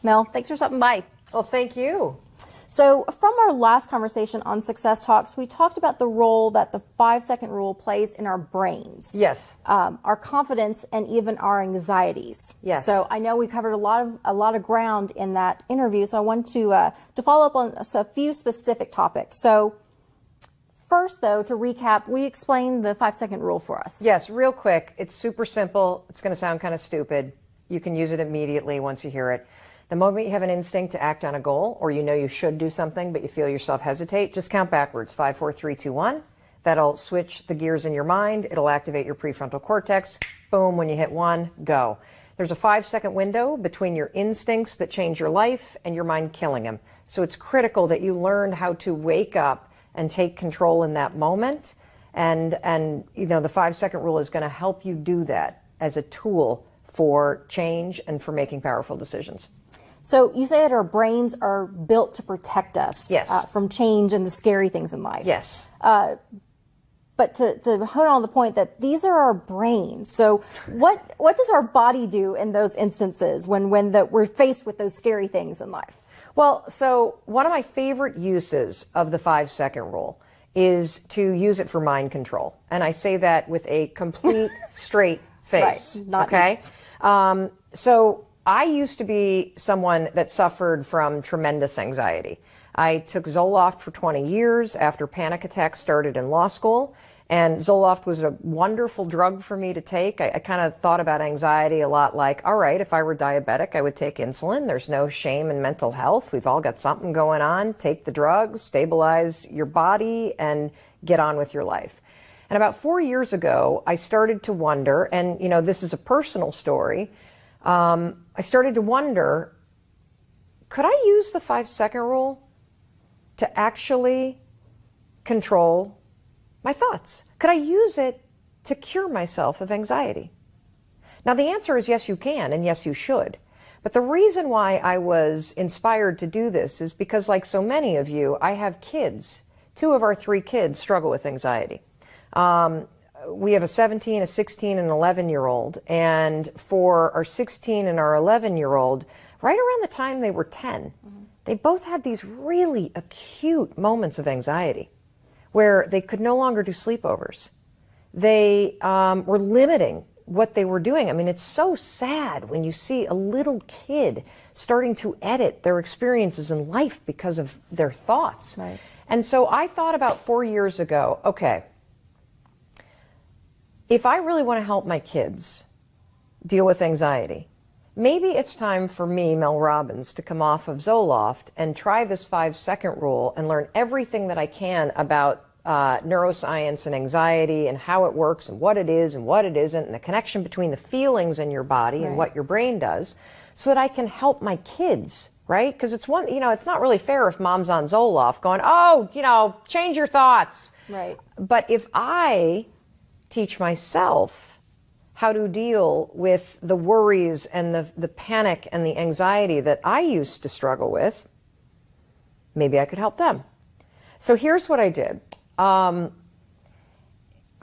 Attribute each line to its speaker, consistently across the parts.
Speaker 1: Mel, thanks for stopping by.
Speaker 2: Well, thank you.
Speaker 1: So from our last conversation on Success Talks, we talked about the role that the 5-second rule plays in our brains.
Speaker 2: Yes.
Speaker 1: Our confidence and even our anxieties.
Speaker 2: Yes.
Speaker 1: So I know we covered a lot of ground in that interview. So I want to follow up on a few specific topics. So first, though, to recap, we explained the 5-second rule for us.
Speaker 2: Yes, real quick. It's super simple. It's going to sound kind of stupid. You can use it immediately once you hear it. The moment you have an instinct to act on a goal, or you know you should do something, but you feel yourself hesitate, just count backwards, 5, 4, 3, 2, 1. That'll switch the gears in your mind. It'll activate your prefrontal cortex. Boom, when you hit 1, go. There's a 5-second window between your instincts that change your life and your mind killing them. So it's critical that you learn how to wake up and take control in that moment. And you know, the 5-second rule is going to help you do that as a tool for change and for making powerful decisions.
Speaker 1: So you say that our brains are built to protect us from change and the scary things in life.
Speaker 2: Yes.
Speaker 1: But to hone on the point that these are our brains. So what does our body do in those instances when we're faced with those scary things in life?
Speaker 2: Well, so one of my favorite uses of the 5-second rule is to use it for mind control. And I say that with a complete straight face.
Speaker 1: Right. Not
Speaker 2: okay. So I used to be someone that suffered from tremendous anxiety. I took Zoloft for 20 years after panic attacks started in law school. And Zoloft was a wonderful drug for me to take. I kind of thought about anxiety a lot like, all right, if I were diabetic, I would take insulin. There's no shame in mental health. We've all got something going on. Take the drugs, stabilize your body, and get on with your life. And about 4 years ago, I started to wonder, and you know, this is a personal story. I started to wonder, could I use the 5-second rule to actually control my thoughts? Could I use it to cure myself of anxiety? Now, the answer is yes, you can, and yes, you should. But the reason why I was inspired to do this is because, like so many of you, I have kids. 2 of our 3 kids struggle with anxiety. We have a 17, a 16, and an 11-year-old. And for our 16 and our 11-year-old, right around the time they were 10, they both had these really acute moments of anxiety where they could no longer do sleepovers. They were limiting what they were doing. I mean, it's so sad when you see a little kid starting to edit their experiences in life because of their thoughts.
Speaker 1: Right.
Speaker 2: And so I thought about 4 years ago, okay, if I really want to help my kids deal with anxiety, maybe it's time for me, Mel Robbins, to come off of Zoloft and try this 5-second rule and learn everything that I can about neuroscience and anxiety and how it works and what it is and what it isn't and the connection between the feelings in your body and what your brain does so that I can help my kids, right? Because it's one, you know, it's not really fair if mom's on Zoloft going, oh, you know, change your thoughts.
Speaker 1: Right.
Speaker 2: But if I teach myself how to deal with the worries and the panic and the anxiety that I used to struggle with, maybe I could help them. So here's what I did.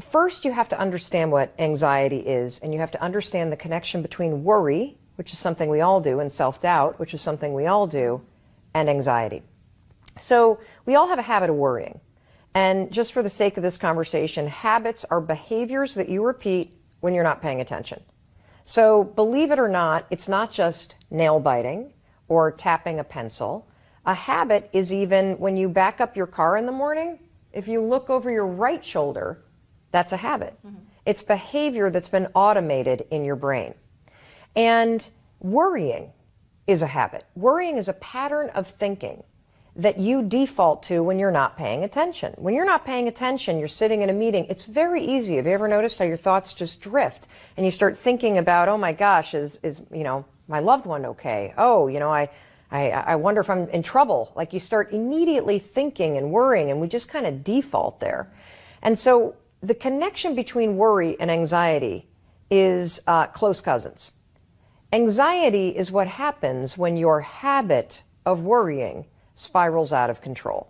Speaker 2: First, you have to understand what anxiety is, and you have to understand the connection between worry, which is something we all do, and self-doubt, which is something we all do, and anxiety. So we all have a habit of worrying. And just for the sake of this conversation, habits are behaviors that you repeat when you're not paying attention. So believe it or not, it's not just nail biting or tapping a pencil. A habit is even when you back up your car in the morning, if you look over your right shoulder, that's a habit. It's behavior that's been automated in your brain. And worrying is a habit. Worrying is a pattern of thinking that you default to when you're not paying attention. When you're not paying attention, you're sitting in a meeting, it's very easy. Have you ever noticed how your thoughts just drift? And you start thinking about, oh my gosh, is you know, my loved one okay? Oh, you know, I wonder if I'm in trouble. Like you start immediately thinking and worrying, and we just kind of default there. And so the connection between worry and anxiety is close cousins. Anxiety is what happens when your habit of worrying spirals out of control.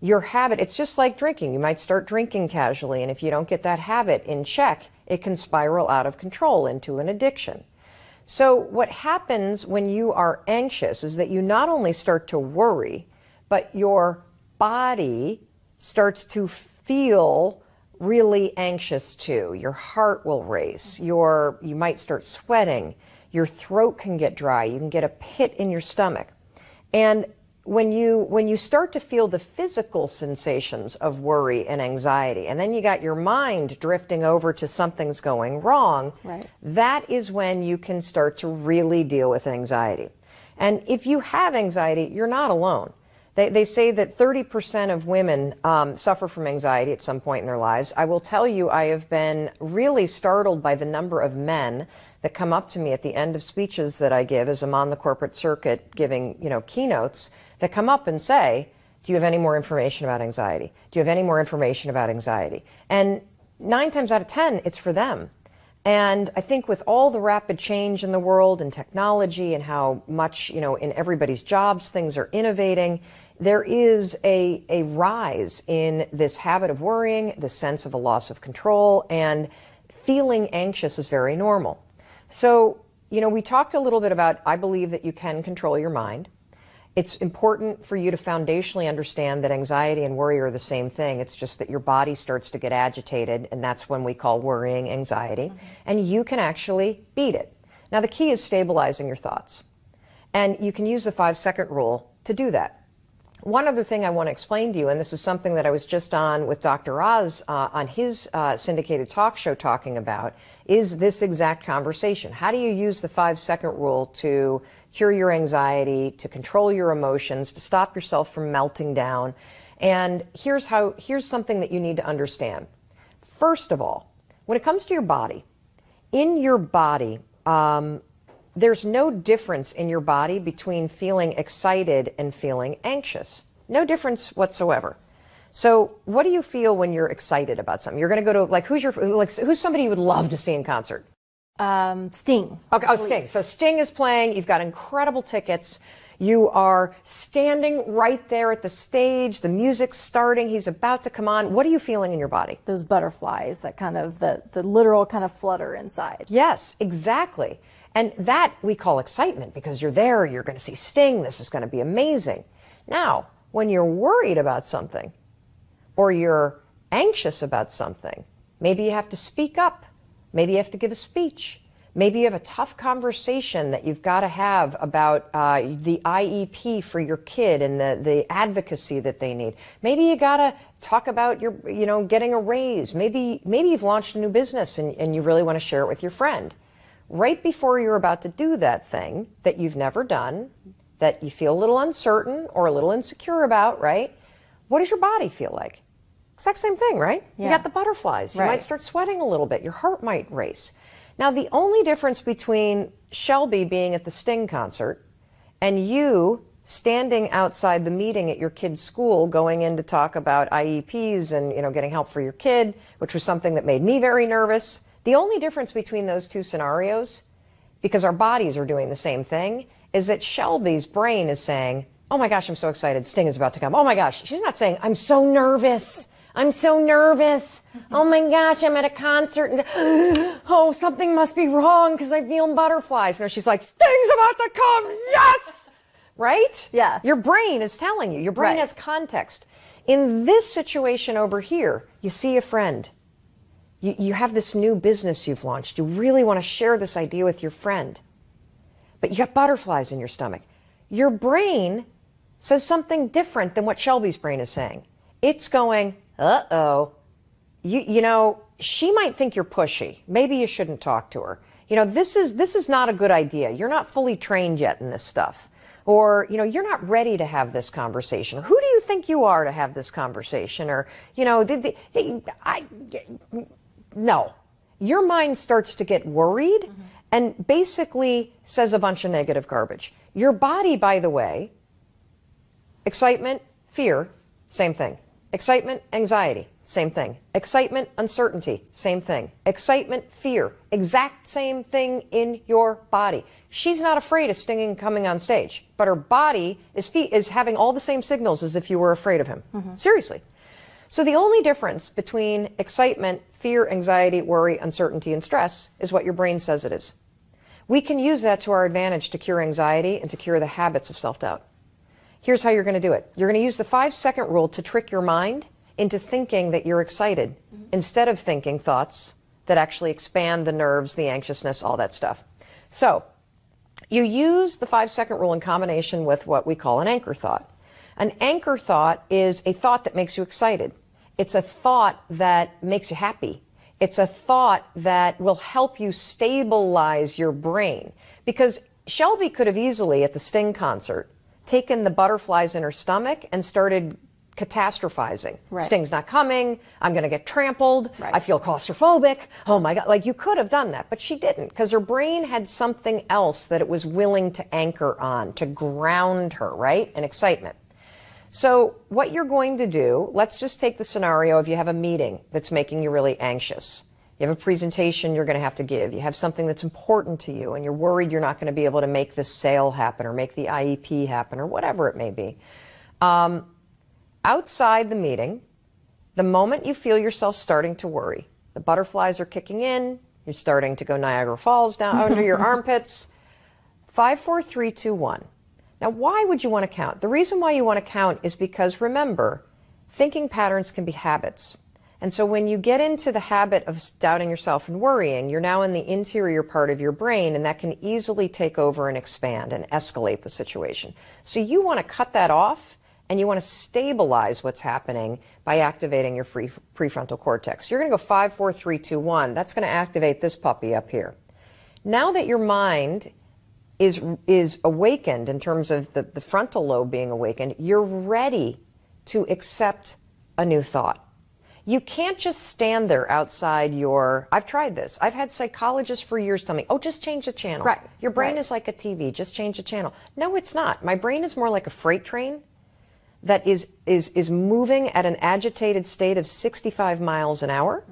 Speaker 2: Your habit, it's just like drinking. You might start drinking casually, and if you don't get that habit in check, it can spiral out of control into an addiction. So what happens when you are anxious is that you not only start to worry, but your body starts to feel really anxious too. Your heart will race. You might start sweating. Your throat can get dry. You can get a pit in your stomach. And when you start to feel the physical sensations of worry and anxiety, and then you got your mind drifting over to something's going wrong,
Speaker 1: right,
Speaker 2: that is when you can start to really deal with anxiety. And if you have anxiety, you're not alone. They say that 30% of women suffer from anxiety at some point in their lives. I will tell you, I have been really startled by the number of men that come up to me at the end of speeches that I give as I'm on the corporate circuit giving, keynotes, that come up and say, do you have any more information about anxiety? Do you have any more information about anxiety? And 9 times out of 10, it's for them. And I think with all the rapid change in the world and technology and how much, in everybody's jobs things are innovating, there is a rise in this habit of worrying, the sense of a loss of control, and feeling anxious is very normal. So, we talked a little bit about, I believe that you can control your mind. It's important for you to foundationally understand that anxiety and worry are the same thing. It's just that your body starts to get agitated, and that's when we call worrying anxiety. Mm-hmm. And you can actually beat it. Now, the key is stabilizing your thoughts. And you can use the 5-second rule to do that. One other thing I want to explain to you, and this is something that I was just on with Dr. Oz on his syndicated talk show talking about, is this exact conversation. How do you use the 5-second rule to cure your anxiety, to control your emotions, to stop yourself from melting down? And here's something that you need to understand. First of all, when it comes to your body, in your body, there's no difference in your body between feeling excited and feeling anxious. No difference whatsoever. So what do you feel when you're excited about something? You're going to go to, who's somebody you would love to see in concert?
Speaker 1: Sting.
Speaker 2: Okay, oh, Sting. So Sting is playing. You've got incredible tickets. You are standing right there at the stage. The music's starting. He's about to come on. What are you feeling in your body?
Speaker 1: Those butterflies, that kind of, the literal kind of flutter inside.
Speaker 2: Yes, exactly. And that we call excitement because you're there, you're going to see Sting, this is going to be amazing. Now, when you're worried about something or you're anxious about something, maybe you have to speak up, maybe you have to give a speech, maybe you have a tough conversation that you've got to have about the IEP for your kid and the advocacy that they need. Maybe you got to talk about your, getting a raise. Maybe you've launched a new business and you really want to share it with your friend. Right before you're about to do that thing that you've never done, that you feel a little uncertain or a little insecure about, right? What does your body feel like? Exact same thing, right? Yeah. You got the butterflies. You might start sweating a little bit. Your heart might race. Now, the only difference between Shelby being at the Sting concert and you standing outside the meeting at your kid's school going in to talk about IEPs and, getting help for your kid, which was something that made me very nervous. The only difference between those two scenarios, because our bodies are doing the same thing, is that Shelby's brain is saying, oh my gosh, I'm so excited, Sting is about to come. Oh my gosh, she's not saying, I'm so nervous. I'm so nervous. Oh my gosh, I'm at a concert and oh, something must be wrong because I feel butterflies. No, she's like, Sting's about to come, yes! Right?
Speaker 1: Yeah.
Speaker 2: Your brain is telling you. Your brain has context. In this situation over here, you see a friend. You have this new business you've launched. You really want to share this idea with your friend. But you got butterflies in your stomach. Your brain says something different than what Shelby's brain is saying. It's going, uh-oh. She might think you're pushy. Maybe you shouldn't talk to her. This is not a good idea. You're not fully trained yet in this stuff. Or, you're not ready to have this conversation. Who do you think you are to have this conversation? Or, no. Your mind starts to get worried and basically says a bunch of negative garbage. Your body, by the way, excitement, fear, same thing. Excitement, anxiety, same thing. Excitement, uncertainty, same thing. Excitement, fear, exact same thing in your body. She's not afraid of Sting coming on stage, but her body is having all the same signals as if you were afraid of him. Seriously. So the only difference between excitement, fear, anxiety, worry, uncertainty, and stress is what your brain says it is. We can use that to our advantage to cure anxiety and to cure the habits of self-doubt. Here's how you're going to do it. You're going to use the 5-second rule to trick your mind into thinking that you're excited instead of thinking thoughts that actually expand the nerves, the anxiousness, all that stuff. So you use the 5-second rule in combination with what we call an anchor thought. An anchor thought is a thought that makes you excited. It's a thought that makes you happy. It's a thought that will help you stabilize your brain. Because Shelby could have easily, at the Sting concert, taken the butterflies in her stomach and started catastrophizing.
Speaker 1: Right.
Speaker 2: Sting's not coming. I'm going to get trampled.
Speaker 1: Right.
Speaker 2: I feel claustrophobic. Oh my God. Like, you could have done that, but she didn't, because her brain had something else that it was willing to anchor on, to ground her, right? And excitement. So what you're going to do, let's just take the scenario of you have a meeting that's making you really anxious. You have a presentation you're going to have to give. You have something that's important to you, and you're worried you're not going to be able to make this sale happen or make the IEP happen or whatever it may be. Outside the meeting, the moment you feel yourself starting to worry, the butterflies are kicking in, you're starting to go Niagara Falls down under your armpits. 5, 4, 3, 2, 1. Now, why would you want to count? The reason why you want to count is because, remember, thinking patterns can be habits. And so when you get into the habit of doubting yourself and worrying, you're now in the interior part of your brain, and that can easily take over and expand and escalate the situation. So you want to cut that off, and you want to stabilize what's happening by activating your prefrontal cortex. You're going to go 5, 4, 3, 2, 1. That's going to activate this puppy up here. Now that your mind is awakened in terms of the frontal lobe being awakened, you're ready to accept a new thought. You can't just stand there outside I've tried this. I've had psychologists for years tell me, oh, just change the channel.
Speaker 1: Right.
Speaker 2: Your brain
Speaker 1: Right.
Speaker 2: is like a TV, just change the channel. No, it's not. My brain is more like a freight train that is moving at an agitated state of 65 miles an hour.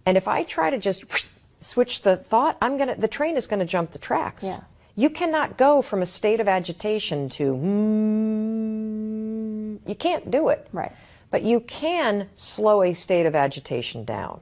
Speaker 2: And if I try to just switch the thought, the train is going to jump the tracks.
Speaker 1: Yeah.
Speaker 2: You cannot go from a state of agitation to you can't do it.
Speaker 1: Right.
Speaker 2: But you can slow a state of agitation down.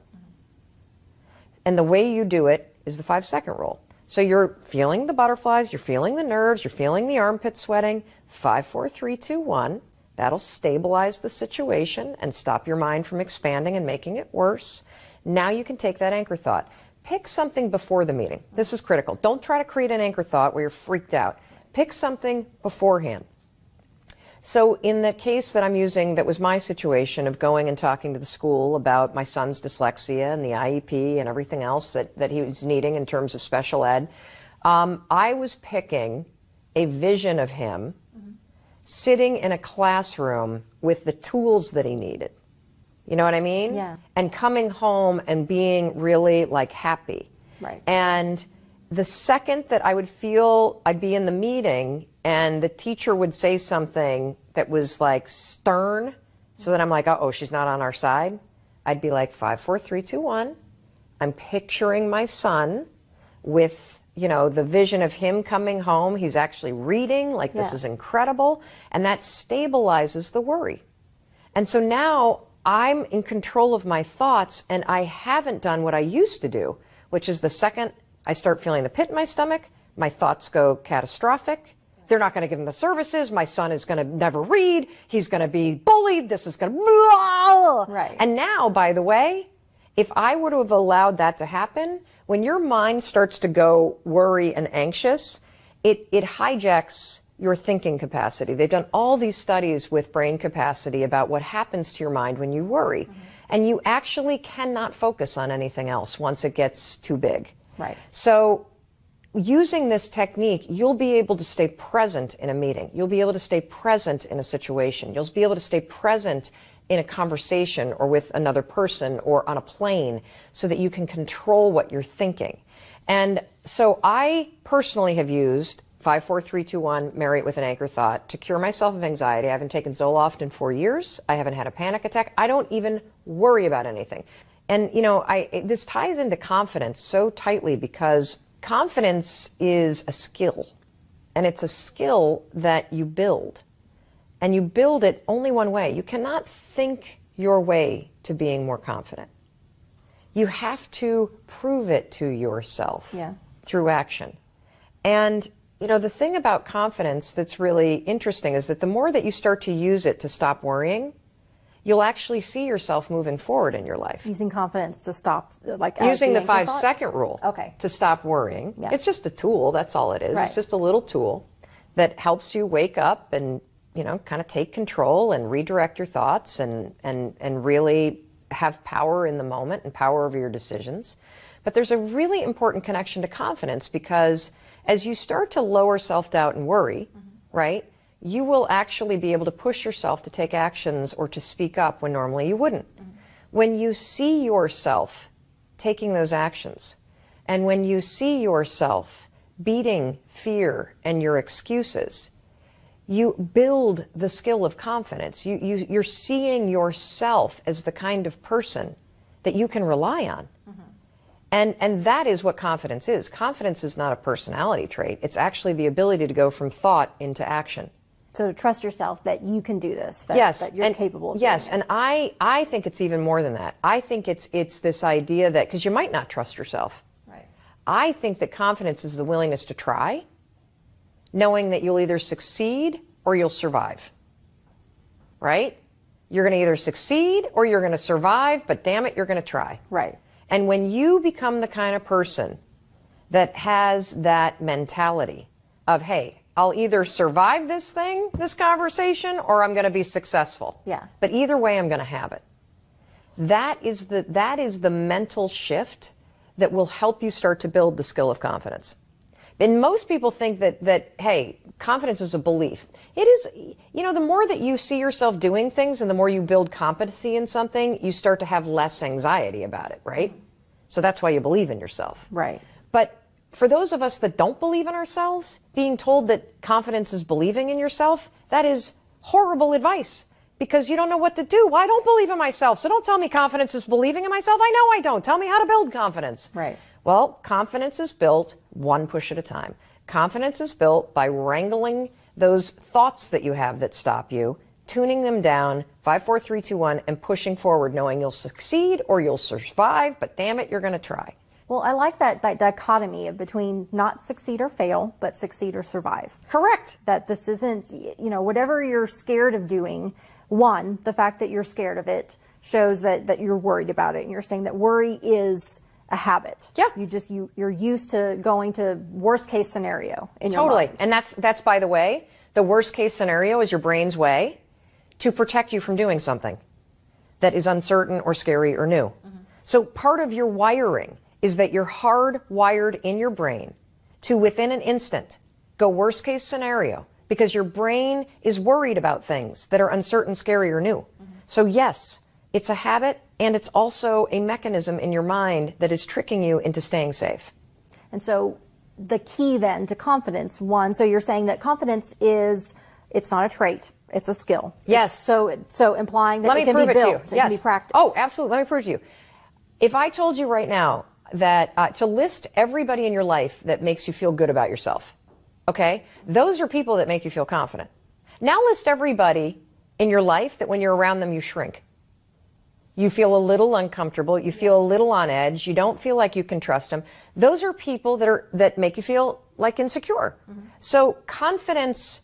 Speaker 2: And the way you do it is the 5-second rule. So you're feeling the butterflies, you're feeling the nerves, you're feeling the armpit sweating. 5, 4, 3, 2, 1. That'll stabilize the situation and stop your mind from expanding and making it worse. Now you can take that anchor thought. Pick something before the meeting. This is critical. Don't try to create an anchor thought where you're freaked out. Pick something beforehand. So in the case that I'm using, that was my situation of going and talking to the school about my son's dyslexia and the IEP and everything else that he was needing in terms of special ed, I was picking a vision of him sitting in a classroom with the tools that he needed. You know what I mean?
Speaker 1: Yeah.
Speaker 2: And coming home and being really like happy.
Speaker 1: Right.
Speaker 2: And the second that I would feel I'd be in the meeting and the teacher would say something that was like stern, so that I'm like, uh-oh, she's not on our side, I'd be like 5, 4, 3, 2, 1. I'm picturing my son with, the vision of him coming home. He's actually reading, like this is incredible. And that stabilizes the worry. And so now I'm in control of my thoughts, and I haven't done what I used to do, which is the second I start feeling the pit in my stomach, my thoughts go catastrophic. They're not going to give him the services. My son is going to never read. He's going to be bullied. This is going to...
Speaker 1: Right.
Speaker 2: And now, by the way, if I were to have allowed that to happen, when your mind starts to go worry and anxious, it hijacks your thinking capacity. They've done all these studies with brain capacity about what happens to your mind when you worry. And you actually cannot focus on anything else once it gets too big.
Speaker 1: Right.
Speaker 2: So using this technique, you'll be able to stay present in a meeting. You'll be able to stay present in a situation. You'll be able to stay present in a conversation or with another person or on a plane, so that you can control what you're thinking. And so I personally have used 5, 4, 3, 2, 1, marry it with an anchor thought to cure myself of anxiety. I haven't taken Zoloft in 4 years. I haven't had a panic attack. I don't even worry about anything. And, this ties into confidence so tightly, because confidence is a skill, and it's a skill that you build. And you build it only one way. You cannot think your way to being more confident. You have to prove it to yourself through action. And, you know, the thing about confidence that's really interesting is that the more that you start to use it to stop worrying, you'll actually see yourself moving forward in your life.
Speaker 1: Using confidence to stop, like
Speaker 2: using the
Speaker 1: anchor
Speaker 2: 5-second rule to stop worrying.
Speaker 1: Yeah.
Speaker 2: It's just a tool. That's all it is.
Speaker 1: Right.
Speaker 2: It's just a little tool that helps you wake up and, you know, kind of take control and redirect your thoughts and really have power in the moment and power over your decisions. But there's a really important connection to confidence, because as you start to lower self-doubt and worry, right, you will actually be able to push yourself to take actions or to speak up when normally you wouldn't. When you see yourself taking those actions, and when you see yourself beating fear and your excuses, you build the skill of confidence. You're seeing yourself as the kind of person that you can rely on. And that is what confidence is. Confidence is not a personality trait. It's actually the ability to go from thought into action.
Speaker 1: So trust yourself that you can do this, that you're capable of doing it.
Speaker 2: And I think it's even more than that. I think it's this idea that, because you might not trust yourself.
Speaker 1: Right.
Speaker 2: I think that confidence is the willingness to try, knowing that you'll either succeed or you'll survive. Right? You're going to either succeed or you're going to survive, but damn it, you're going to try.
Speaker 1: Right.
Speaker 2: And when you become the kind of person that has that mentality of, hey, I'll either survive this thing, this conversation, or I'm going to be successful.
Speaker 1: Yeah.
Speaker 2: But either way, I'm going to have it. That is the mental shift that will help you start to build the skill of confidence. And most people think that hey, confidence is a belief. It is, you know, the more that you see yourself doing things and the more you build competency in something, you start to have less anxiety about it, right? So that's why you believe in yourself.
Speaker 1: Right.
Speaker 2: But for those of us that don't believe in ourselves, being told that confidence is believing in yourself, that is horrible advice, because you don't know what to do. Well, I don't believe in myself, so don't tell me confidence is believing in myself. I know I don't. Tell me how to build confidence.
Speaker 1: Right.
Speaker 2: Well, confidence is built one push at a time. Confidence is built by wrangling those thoughts that you have that stop you, tuning them down, 5, 4, 3, 2, 1, and pushing forward, knowing you'll succeed or you'll survive, but damn it, you're going to try.
Speaker 1: Well, I like that dichotomy of between not succeed or fail, but succeed or survive.
Speaker 2: Correct.
Speaker 1: That this isn't, you know, whatever you're scared of doing, one, the fact that you're scared of it shows that you're worried about it. And you're saying that worry is a habit.
Speaker 2: Yeah.
Speaker 1: You're used to going to worst case scenario in your mind.
Speaker 2: Totally. And that's, by the way, the worst case scenario is your brain's way to protect you from doing something that is uncertain or scary or new. So part of your wiring is that you're hardwired in your brain to, within an instant, go worst case scenario, because your brain is worried about things that are uncertain, scary, or new. So yes, it's a habit, and it's also a mechanism in your mind that is tricking you into staying safe.
Speaker 1: And so the key then to confidence, one, so you're saying that confidence it's not a trait, it's a skill.
Speaker 2: Yes.
Speaker 1: So implying that it can be built, it can be practiced.
Speaker 2: Oh, absolutely. Let me prove to you. If I told you right now that to list everybody in your life that makes you feel good about yourself, okay? Those are people that make you feel confident. Now list everybody in your life that when you're around them, you shrink. You feel a little uncomfortable. You feel a little on edge. You don't feel like you can trust them. Those are people that make you feel like insecure. So confidence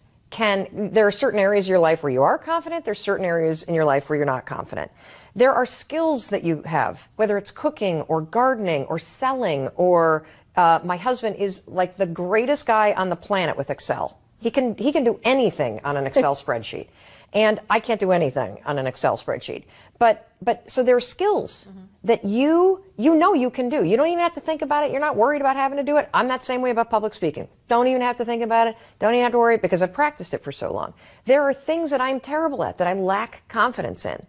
Speaker 2: there are certain areas of your life where you are confident. There's certain areas in your life where you're not confident. There are skills that you have, whether it's cooking or gardening or selling, or my husband is like the greatest guy on the planet with Excel. He can do anything on an Excel spreadsheet. And I can't do anything on an Excel spreadsheet. But so there are skills that you know you can do. You don't even have to think about it. You're not worried about having to do it. I'm that same way about public speaking. Don't even have to think about it. Don't even have to worry, because I've practiced it for so long. There are things that I'm terrible at, that I lack confidence in.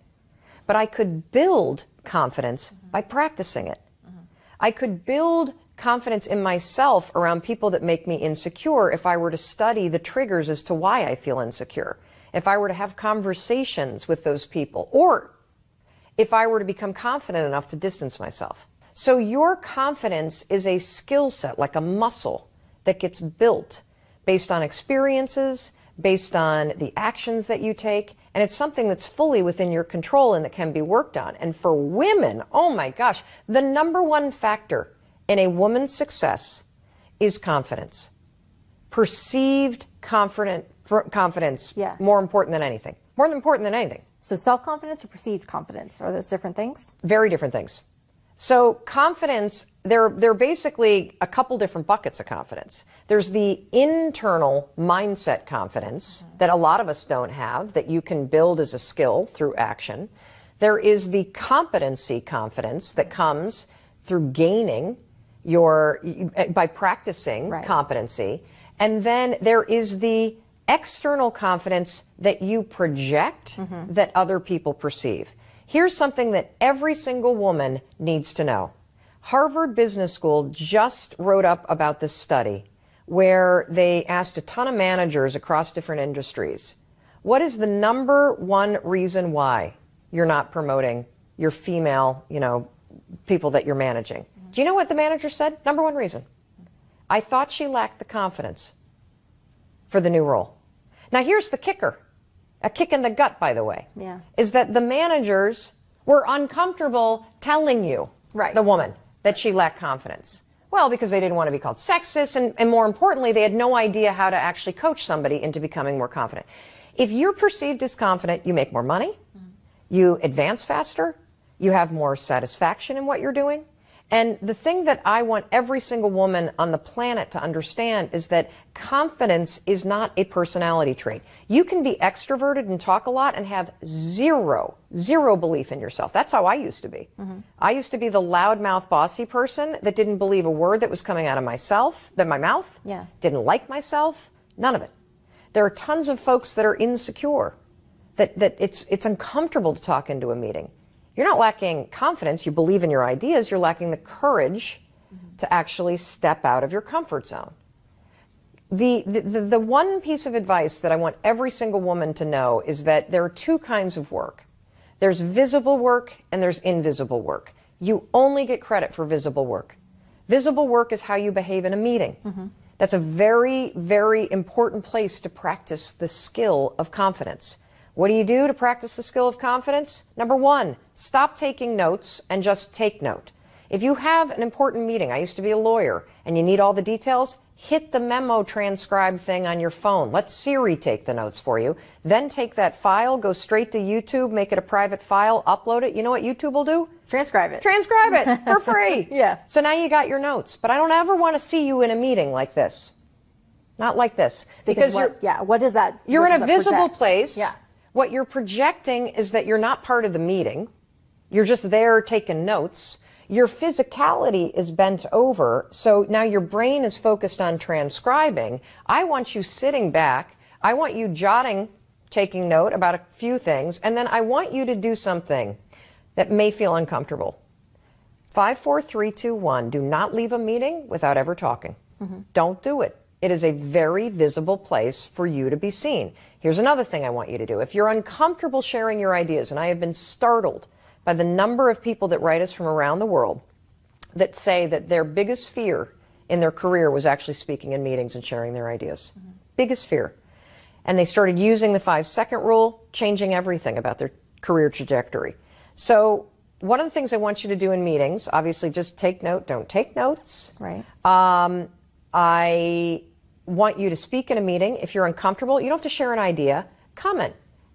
Speaker 2: But I could build confidence by practicing it. I could build confidence in myself around people that make me insecure if I were to study the triggers as to why I feel insecure. If I were to have conversations with those people, or if I were to become confident enough to distance myself. So your confidence is a skill set, like a muscle, that gets built based on experiences, based on the actions that you take, and it's something that's fully within your control and that can be worked on. And for women, oh my gosh, the number one factor in a woman's success is confidence. perceived confidence
Speaker 1: Yeah.
Speaker 2: more important than anything. More important than anything.
Speaker 1: So self-confidence or perceived confidence, are those different things?
Speaker 2: Very different things. So confidence, there are basically a couple different buckets of confidence. There's the internal mindset confidence that a lot of us don't have, that you can build as a skill through action. There is the competency confidence that comes through gaining by practicing competency. And then there is the external confidence that you project that other people perceive. Here's something that every single woman needs to know. Harvard Business School just wrote up about this study where they asked a ton of managers across different industries, what is the number one reason why you're not promoting your female, people that you're managing? Do you know what the manager said? Number one reason. I thought she lacked the confidence for the new role. Now here's the kicker. A kick in the gut, by the way, is that the managers were uncomfortable telling you, the woman, that she lacked confidence. Well, because they didn't want to be called sexist, and more importantly, they had no idea how to actually coach somebody into becoming more confident. If you're perceived as confident, you make more money, you advance faster, you have more satisfaction in what you're doing. And the thing that I want every single woman on the planet to understand is that confidence is not a personality trait. You can be extroverted and talk a lot and have zero belief in yourself. That's how I used to be. I used to be the loudmouth, bossy person that didn't believe a word that was coming out of my mouth, didn't like myself, none of it. There are tons of folks that are insecure, that it's uncomfortable to talk into a meeting. You're not lacking confidence. You believe in your ideas. You're lacking the courage to actually step out of your comfort zone. The one piece of advice that I want every single woman to know is that there are two kinds of work. There's visible work and there's invisible work. You only get credit for visible work. Visible work is how you behave in a meeting. That's a very, very important place to practice the skill of confidence. What do you do to practice the skill of confidence? Number one, stop taking notes and just take note. If you have an important meeting, I used to be a lawyer, and you need all the details, hit the memo transcribe thing on your phone. Let Siri take the notes for you. Then take that file, go straight to YouTube, make it a private file, upload it. You know what YouTube will do?
Speaker 1: Transcribe it.
Speaker 2: Transcribe it for free. So now you got your notes. But I don't ever want to see you in a meeting like this. Not like this. Because
Speaker 1: what is that?
Speaker 2: You're in a visible place. What you're projecting is that you're not part of the meeting. You're just there taking notes. Your physicality is bent over, so now your brain is focused on transcribing. I want you sitting back. I want you taking note about a few things, and then I want you to do something that may feel uncomfortable. 5, 4, 3, 2, 1. Do not leave a meeting without ever talking. Don't do it. It is a very visible place for you to be seen. Here's another thing I want you to do. If you're uncomfortable sharing your ideas, and I have been startled by the number of people that write us from around the world that say that their biggest fear in their career was actually speaking in meetings and sharing their ideas. Biggest fear. And they started using the 5-second rule, changing everything about their career trajectory. So one of the things I want you to do in meetings, obviously just take note, don't take notes. I want you to speak in a meeting. If you're uncomfortable, you don't have to share an idea. Comment.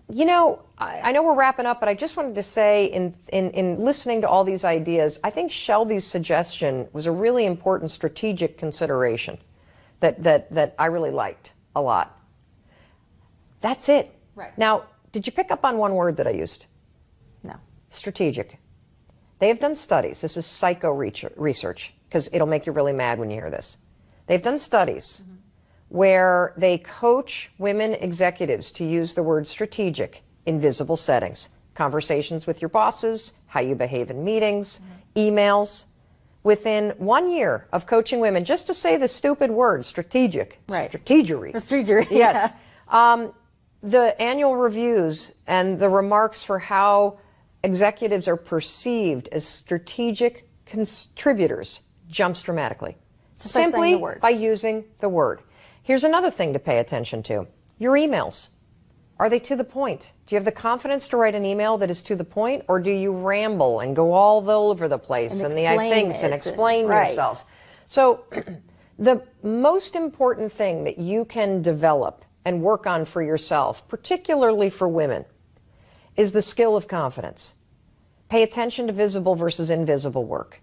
Speaker 2: I know we're wrapping up, but I just wanted to say in listening to all these ideas, I think Shelby's suggestion was a really important strategic consideration that I really liked a lot. That's it. Now, did you pick up on one word that I used?
Speaker 1: No.
Speaker 2: Strategic. They have done studies. This is psycho research, because it'll make you really mad when you hear this. They've done studies where they coach women executives to use the word strategic in visible settings. Conversations with your bosses, how you behave in meetings, emails. Within 1 year of coaching women just to say the stupid word strategic, strategery.
Speaker 1: Strategery.
Speaker 2: Yes. The annual reviews and the remarks for how executives are perceived as strategic contributors jumps dramatically. Simply by using the word. Here's another thing to pay attention to. Your emails. Are they to the point? Do you have the confidence to write an email that is to the point, or do you ramble and go all over the place and the I thinks and explain yourself? So The most important thing that you can develop and work on for yourself, particularly for women, is the skill of confidence. Pay attention to visible versus invisible work.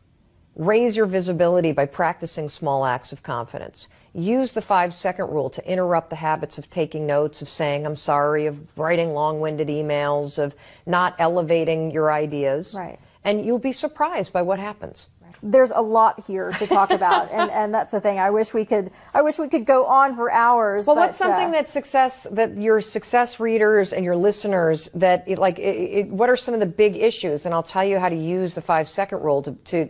Speaker 2: Raise your visibility by practicing small acts of confidence. Use the 5-second rule to interrupt the habits of taking notes, of saying I'm sorry, of writing long-winded emails, of not elevating your ideas.
Speaker 1: Right.
Speaker 2: And you'll be surprised by what happens.
Speaker 1: There's a lot here to talk about, and that's the thing. I wish we could go on for hours.
Speaker 2: Well,
Speaker 1: but,
Speaker 2: what's something that your success readers and your listeners what are some of the big issues? And I'll tell you how to use the 5-second rule to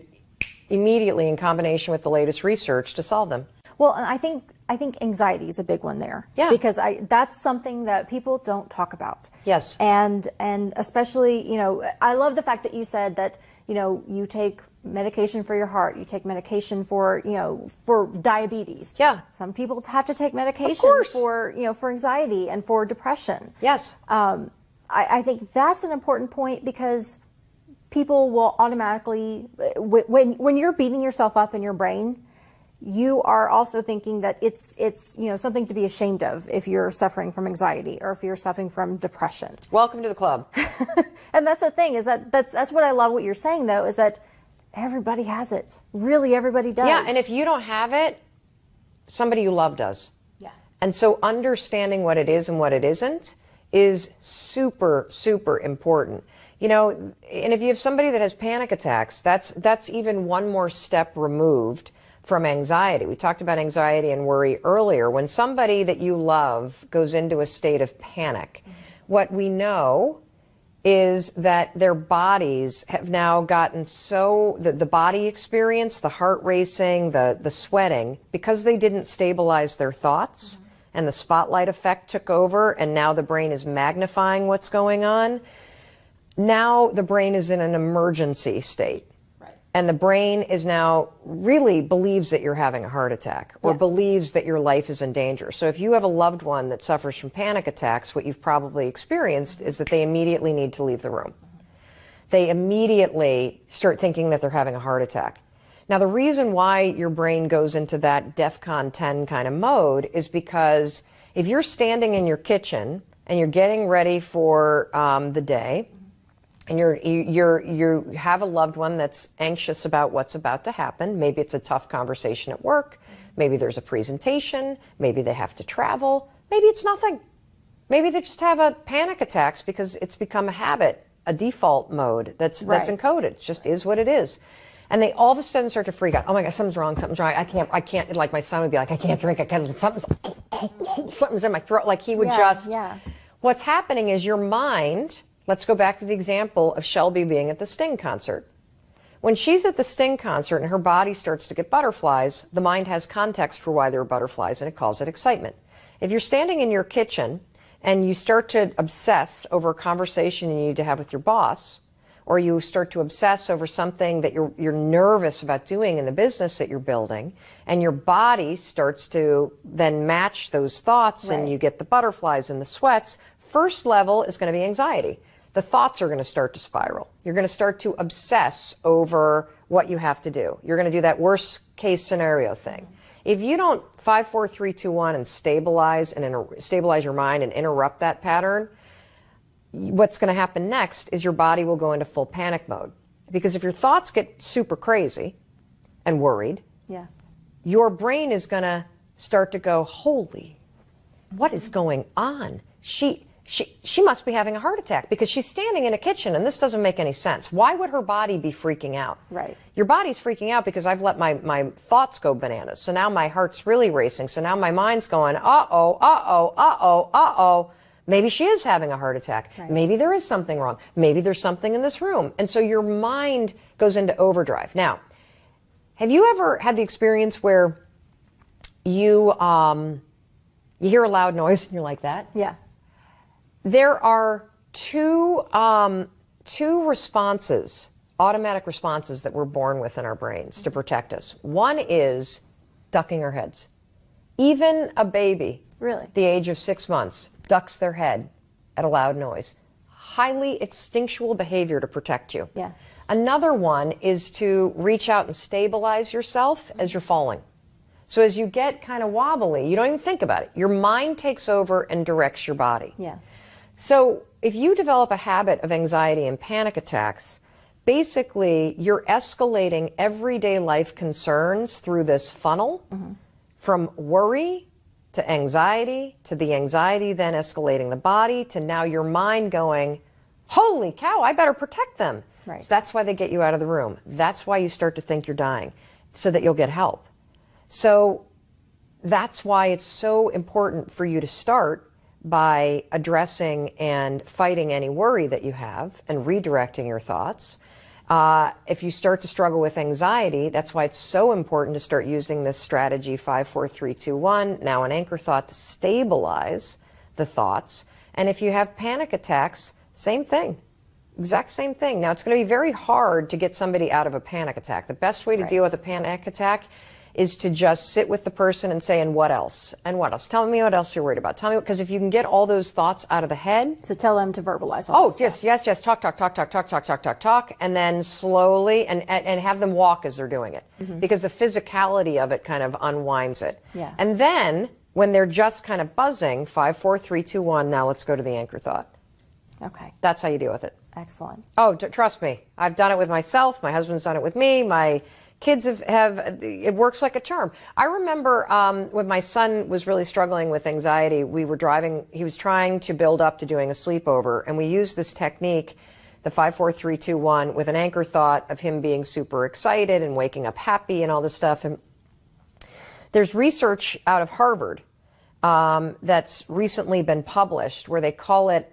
Speaker 2: immediately, in combination with the latest research, to solve them.
Speaker 1: Well, and I think anxiety is a big one there.
Speaker 2: Yeah.
Speaker 1: Because that's something that people don't talk about.
Speaker 2: Yes.
Speaker 1: And especially, I love the fact that you said that, you take medication for your heart, you take medication for diabetes.
Speaker 2: Yeah.
Speaker 1: Some people have to take medication
Speaker 2: Of course.
Speaker 1: for anxiety and for depression.
Speaker 2: Yes.
Speaker 1: I think that's an important point, because people will automatically, when you're beating yourself up in your brain, you are also thinking that it's something to be ashamed of if you're suffering from anxiety or if you're suffering from depression.
Speaker 2: Welcome to the club.
Speaker 1: And that's the thing, is that's what I love what you're saying, though, is that everybody has it. Really, everybody does.
Speaker 2: Yeah, and if you don't have it, somebody you love does.
Speaker 1: Yeah.
Speaker 2: And so understanding what it is and what it isn't is super, super important. And if you have somebody that has panic attacks, that's even one more step removed from anxiety. We talked about anxiety and worry earlier. When somebody that you love goes into a state of panic, what we know is that their bodies have now gotten the body experience, the heart racing, the sweating, because they didn't stabilize their thoughts, and the spotlight effect took over, and now the brain is magnifying what's going on. Now the brain is in an emergency state. And the brain is now really believes that you're having a heart attack, or believes that your life is in danger. So if you have a loved one that suffers from panic attacks, what you've probably experienced is that they immediately need to leave the room. They immediately start thinking that they're having a heart attack. Now, the reason why your brain goes into that DEFCON 10 kind of mode is because if you're standing in your kitchen and you're getting ready for the day, and you have a loved one that's anxious about what's about to happen. Maybe it's a tough conversation at work. Maybe there's a presentation. Maybe they have to travel. Maybe it's nothing. Maybe they just have a panic attacks because it's become a habit, a default mode that's encoded. It just is what it is. And they all of a sudden start to freak out. Oh my God, something's wrong. I can't, like my son would be like, I can't drink. Something's in my throat. Like he would What's happening is your mind. Let's go back to the example of Shelby being at the Sting concert. When she's at the Sting concert and her body starts to get butterflies, the mind has context for why there are butterflies, and it calls it excitement. If you're standing in your kitchen and you start to obsess over a conversation you need to have with your boss, or you start to obsess over something that you're nervous about doing in the business that you're building, and your body starts to then match those thoughts, and you get the butterflies and the sweats, first level is going to be anxiety. The thoughts are going to start to spiral. You're going to start to obsess over what you have to do. You're going to do that worst case scenario thing. If you don't 5, 4, 3, 2, 1 and stabilize your mind and interrupt that pattern, what's going to happen next is your body will go into full panic mode. Because if your thoughts get super crazy and worried, your brain is going to start to go, holy, what is going on? She must be having a heart attack because she's standing in a kitchen and this doesn't make any sense. Why would her body be freaking out?
Speaker 1: Right.
Speaker 2: Your body's freaking out because I've let my thoughts go bananas. So now my heart's really racing. So now my mind's going, maybe she is having a heart attack. Right. Maybe there is something wrong. Maybe there's something in this room. And so your mind goes into overdrive. Now, have you ever had the experience where you hear a loud noise and you're like that?
Speaker 1: Yeah.
Speaker 2: There are two responses, automatic responses that we're born with in our brains to protect us. One is ducking our heads. Even a baby,
Speaker 1: really,
Speaker 2: the age of 6 months, ducks their head at a loud noise. Highly instinctual behavior to protect you.
Speaker 1: Yeah.
Speaker 2: Another one is to reach out and stabilize yourself as you're falling. So as you get kind of wobbly, you don't even think about it. Your mind takes over and directs your body.
Speaker 1: Yeah.
Speaker 2: So if you develop a habit of anxiety and panic attacks, basically you're escalating everyday life concerns through this funnel from worry to anxiety, to the anxiety then escalating the body, to now your mind going, holy cow, I better protect them.
Speaker 1: Right.
Speaker 2: So that's why they get you out of the room. That's why you start to think you're dying, so that you'll get help. So that's why it's so important for you to start by addressing and fighting any worry that you have and redirecting your thoughts. If you start to struggle with anxiety, that's why it's so important to start using this strategy 5, 4, 3, 2, 1, now an anchor thought, to stabilize the thoughts. And if you have panic attacks, same thing. Exact same thing. Now, it's going to be very hard to get somebody out of a panic attack. The best way to deal with a panic attack is to just sit with the person and say, and what else? And what else? Tell me what else you're worried about. Tell me, because if you can get all those thoughts out of the head.
Speaker 1: So tell them to verbalize all that stuff.
Speaker 2: Yes. Talk. And then slowly, and have them walk as they're doing it. Because the physicality of it kind of unwinds it.
Speaker 1: Yeah.
Speaker 2: And then, when they're just kind of buzzing, 5, 4, 3, 2, 1, now let's go to the anchor thought.
Speaker 1: Okay.
Speaker 2: That's how you deal with it.
Speaker 1: Excellent.
Speaker 2: Oh, trust me. I've done it with myself. My husband's done it with me. My kids have it works like a charm. I remember when my son was really struggling with anxiety, we were driving, he was trying to build up to doing a sleepover, and we used this technique, the 5, 4, 3, 2, 1, with an anchor thought of him being super excited and waking up happy and all this stuff. And there's research out of Harvard that's recently been published where they call it,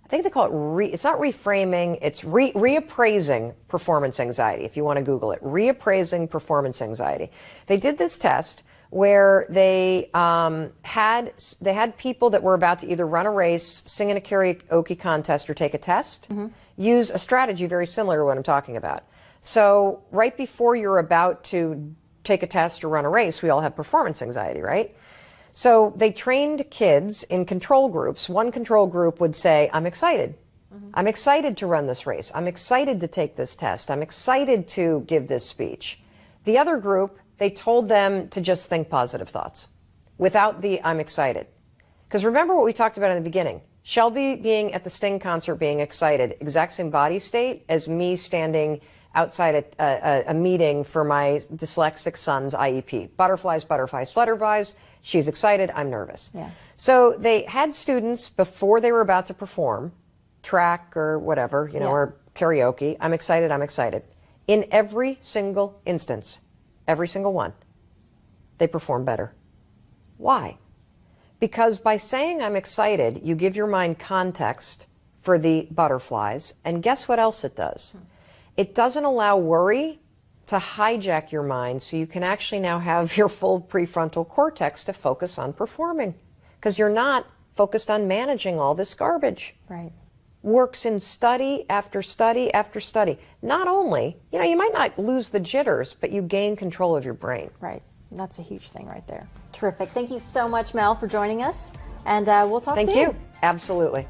Speaker 2: I think they call it, it's not reframing, it's reappraising performance anxiety, if you want to Google it. Reappraising performance anxiety. They did this test where they had people that were about to either run a race, sing in a karaoke contest, or take a test, use a strategy very similar to what I'm talking about. So right before you're about to take a test or run a race, we all have performance anxiety, right? So they trained kids in control groups. One control group would say, I'm excited. I'm excited to run this race. I'm excited to take this test. I'm excited to give this speech. The other group, they told them to just think positive thoughts without the I'm excited. Because remember what we talked about in the beginning. Shelby being at the Sting concert being excited, exact same body state as me standing outside a meeting for my dyslexic son's IEP. Butterflies, flutterflies. She's excited, I'm nervous.
Speaker 1: Yeah.
Speaker 2: So they had students before they were about to perform, track or whatever, or karaoke, I'm excited. In every single instance, every single one, they perform better. Why? Because by saying I'm excited, you give your mind context for the butterflies, and guess what else it does? It doesn't allow worry to hijack your mind, so you can actually now have your full prefrontal cortex to focus on performing, because you're not focused on managing all this garbage.
Speaker 1: Right.
Speaker 2: Works in study after study after study. Not only, you might not lose the jitters, but you gain control of your brain.
Speaker 1: Right. That's a huge thing right there. Terrific. Thank you so much, Mel, for joining us, and we'll talk soon.
Speaker 2: Thank you. Absolutely.